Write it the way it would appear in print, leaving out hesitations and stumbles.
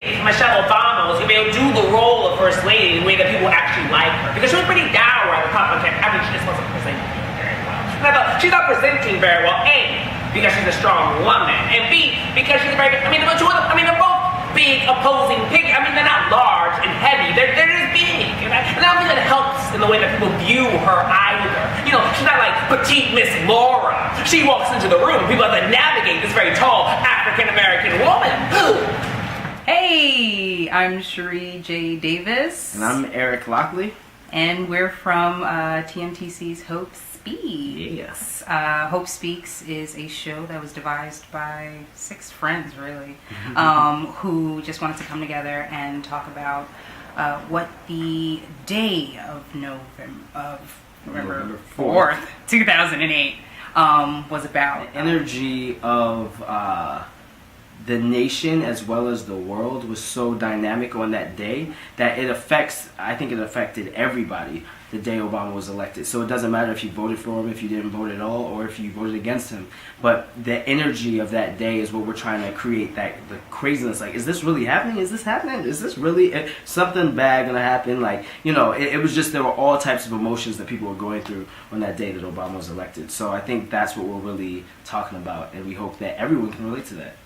Michelle Obama was going to be able to do the role of First Lady in a way that people actually like her. Because she was pretty dour at the top of the campaign. I mean, she just wasn't presenting very well. And I thought, she's not presenting very well, A, because she's a strong woman, and B, because she's a very, I mean, they're both big opposing pigs. I mean, they're not large and heavy. They're just big. And I don't think that helps in the way that people view her either. You know, she's not like petite Miss Laura. She walks into the room, people have to navigate this very tall African-American woman. Hey, I'm Cherie J. Davis. And I'm Eric Lockley. And we're from TMTC's Hope Speaks. Hope Speaks is a show that was devised by 6 friends, really, who just wanted to come together and talk about what the day of November 4th, 2008 was about. The energy of the nation as well as the world was so dynamic on that day that I think it affected everybody the day Obama was elected. So it doesn't matter if you voted for him, if you didn't vote at all, or if you voted against him. But the energy of that day is what we're trying to create, the craziness. Like, is this really happening? Is this happening? Is this really something bad gonna happen? Like, you know, it was just, there were all types of emotions that people were going through on that day that Obama was elected. So I think that's what we're really talking about, and we hope that everyone can relate to that.